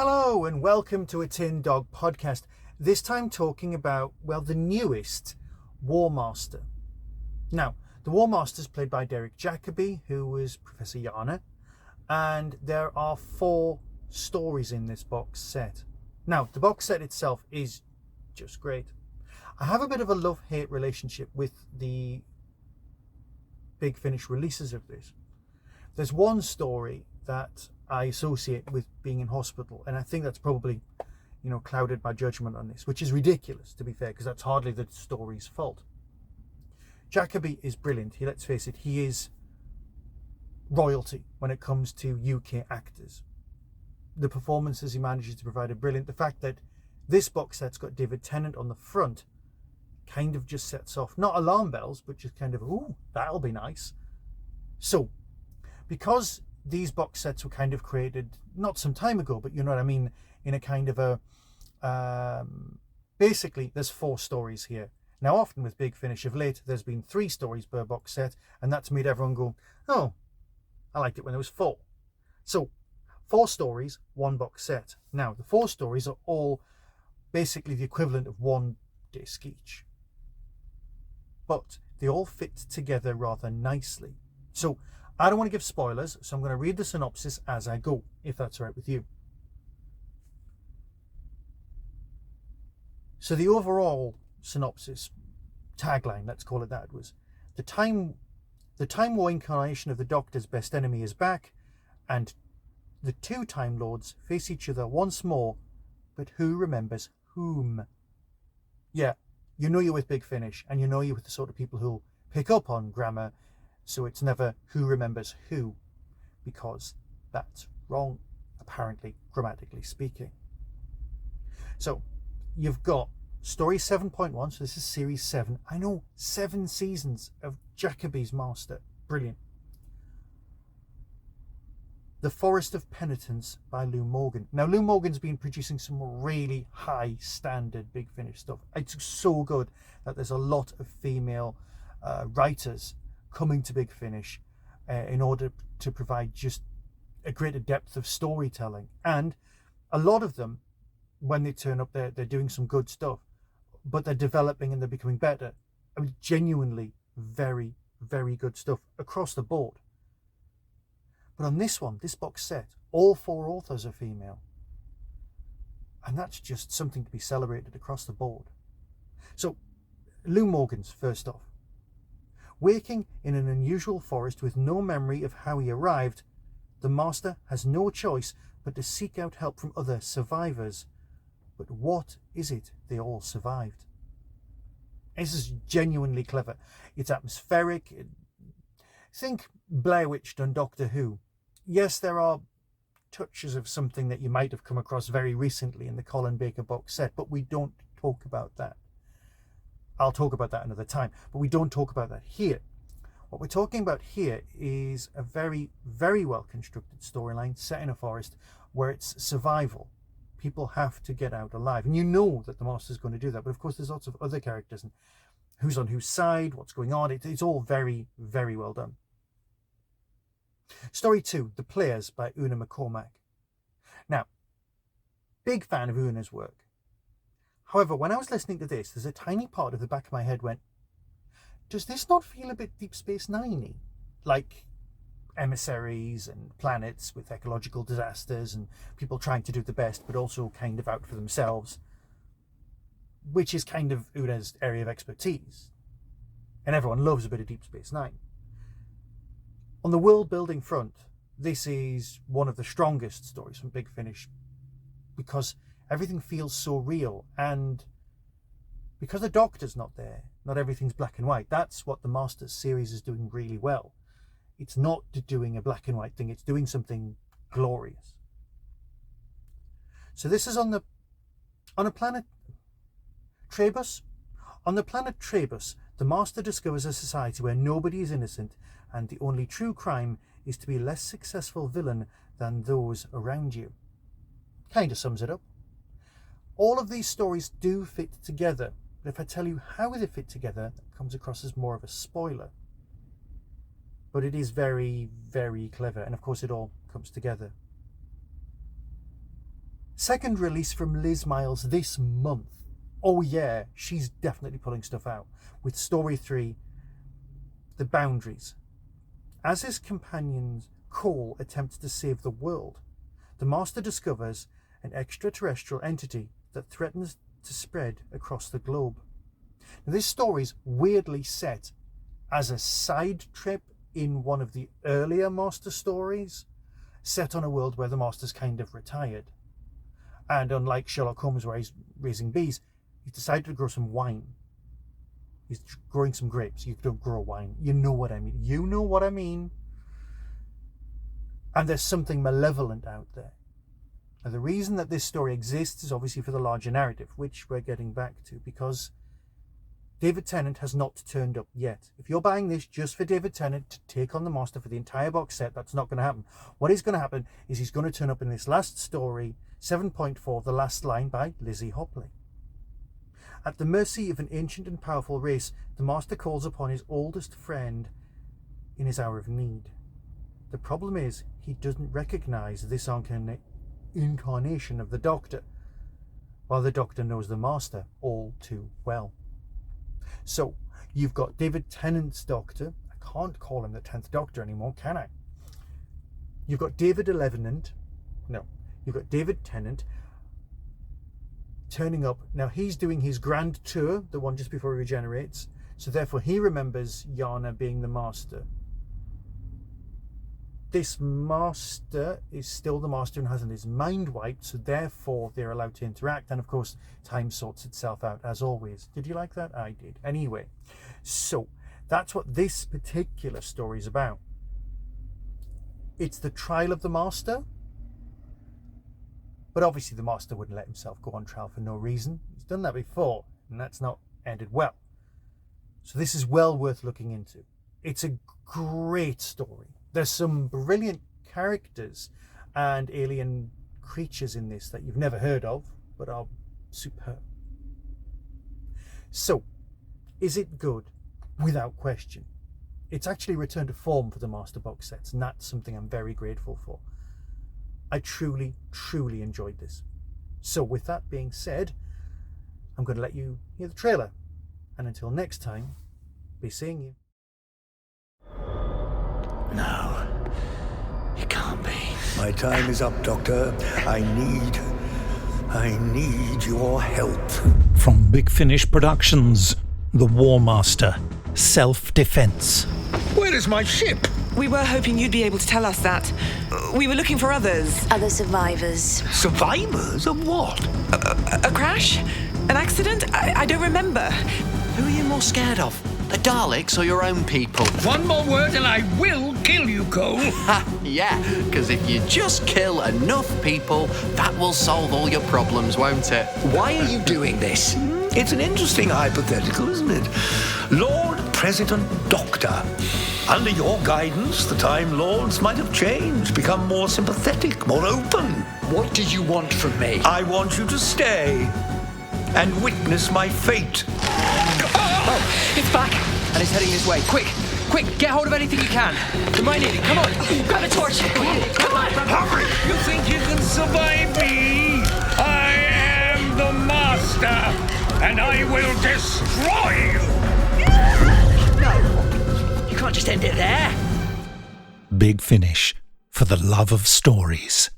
Hello and welcome to a tindogpodcast. This time talking about, well, the newest War Master. Now, the War Master is played by Derek Jacobi, who was Professor Yana, and there are 4 stories in this box set. Now, the box set itself is just great. I have a bit of a love-hate relationship with the Big Finish releases of this. There's one story that I associate with being in hospital, and I think that's probably, clouded my judgment on this, which is ridiculous, to be fair, because that's hardly the story's fault. Jacobi is brilliant. Let's face it, he is royalty when it comes to UK actors. The performances he manages to provide are brilliant. The fact that this box set's got David Tennant on the front kind of just sets off, not alarm bells, but just kind of, ooh, that'll be nice. So, because these box sets were kind of created not some time ago, but you know what I mean, in a kind of a basically there's 4 stories here. Now often with Big Finish of late there's been 3 stories per box set, and that's made everyone go, oh, I liked it when there was 4. So 4 stories, 1 box set. Now the 4 stories are all basically the equivalent of 1 disc each, but they all fit together rather nicely. So I don't want to give spoilers, so I'm going to read the synopsis as I go, if that's all right with you. So the overall synopsis, tagline, let's call it that, was the Time War incarnation of the Doctor's best enemy is back, and the 2 Time Lords face each other once more, but who remembers whom? Yeah, you know you're with Big Finish, and you know you're with the sort of people who'll pick up on grammar. So it's never who remembers who, because that's wrong, apparently, grammatically speaking. So you've got story 7.1, so this is series 7. I know, 7 seasons of Jacobi's Master. Brilliant. The Forest of Penitence by Lou Morgan. Now, Lou Morgan's been producing some really high standard Big Finish stuff. It's so good that there's a lot of female writers coming to Big Finish in order to provide just a greater depth of storytelling. And a lot of them, when they turn up, they're doing some good stuff, but they're developing and they're becoming better. I mean, genuinely very, very good stuff across the board. But on this one, this box set, all 4 authors are female. And that's just something to be celebrated across the board. So, Lou Morgan's first off. Waking in an unusual forest with no memory of how he arrived, the Master has no choice but to seek out help from other survivors. But what is it they all survived? This is genuinely clever. It's atmospheric. Think Blair Witch done Doctor Who. Yes, there are touches of something that you might have come across very recently in the Colin Baker box set, but we don't talk about that. I'll talk about that another time, but we don't talk about that here. What we're talking about here is a very, very well constructed storyline set in a forest where it's survival. People have to get out alive, and you know that the Master's going to do that, but of course there's lots of other characters and who's on whose side, what's going on. It's all very, very well done. Story 2, The Players by Una McCormack. Now, big fan of Una's work. However, when I was listening to this, there's a tiny part of the back of my head went, does this not feel a bit Deep Space Nine-y? Like emissaries and planets with ecological disasters and people trying to do the best, but also kind of out for themselves, which is kind of Una's area of expertise. And everyone loves a bit of Deep Space Nine. On the world-building front, this is one of the strongest stories from Big Finish because everything feels so real, and because the Doctor's not there, not everything's black and white. That's what the Masters series is doing really well. It's not doing a black and white thing, it's doing something glorious. So this is on a planet Trabus. On the planet Trabus, the Master discovers a society where nobody is innocent, and the only true crime is to be a less successful villain than those around you. Kind of sums it up. All of these stories do fit together, but if I tell you how they fit together, that comes across as more of a spoiler. But it is very, very clever, and of course it all comes together. Second release from Liz Myles this month. Oh yeah, she's definitely pulling stuff out. With story 3, The Boundaries. As his companions Cole attempts to save the world, the Master discovers an extraterrestrial entity that threatens to spread across the globe. Now, this story's weirdly set as a side trip in one of the earlier Master stories, set on a world where the Master's kind of retired. And unlike Sherlock Holmes, where he's raising bees, he's decided to grow some wine. He's growing some grapes. You don't grow wine. You know what I mean. You know what I mean. And there's something malevolent out there. Now, the reason that this story exists is obviously for the larger narrative, which we're getting back to, because David Tennant has not turned up yet. If you're buying this just for David Tennant to take on the Master for the entire box set, that's not going to happen. What is going to happen is he's going to turn up in this last story, 7.4, The Last Line by Lizzie Hopley. At the mercy of an ancient and powerful race, the Master calls upon his oldest friend in his hour of need. The problem is, he doesn't recognise this incarnation of the Doctor, while the Doctor knows the Master all too well. So, you've got David Tennant's Doctor. I can't call him the 10th Doctor anymore, can I? You've got David Tennant turning up. Now, he's doing his grand tour, the one just before he regenerates, so therefore he remembers Yana being the Master. This Master is still the Master and hasn't his mind wiped, so therefore they're allowed to interact, and of course time sorts itself out as always. Did you like that? I did. Anyway, so that's what this particular story is about. It's the trial of the Master, but obviously the Master wouldn't let himself go on trial for no reason. He's done that before, and that's not ended well. So this is well worth looking into. It's a great story. There's some brilliant characters and alien creatures in this that you've never heard of, but are superb. So, is it good? Without question. It's actually returned to form for the Master box sets, and that's something I'm very grateful for. I truly, truly enjoyed this. So with that being said, I'm going to let you hear the trailer. And until next time, be seeing you. No, it can't be. My time is up, Doctor. I need your help. From Big Finish Productions, The War Master, Self-Defense. Where is my ship? We were hoping you'd be able to tell us that. We were looking for others. Other survivors. Survivors of what? A crash? An accident? I don't remember. Who are you more scared of? The Daleks or your own people? One more word and I will kill you, Cole. Ha, yeah, because if you just kill enough people, that will solve all your problems, won't it? Why are you doing this? It's an interesting hypothetical, isn't it? Lord President Doctor. Under your guidance, the Time Lords might have changed, become more sympathetic, more open. What do you want from me? I want you to stay and witness my fate. Oh, it's back, and it's heading this way. Quick, get hold of anything you can. We might need it. Come on, grab a torch. Come on, Hurry! You think you can survive me? I am the Master, and I will destroy you! No, you can't just end it there. Big Finish, for the love of stories.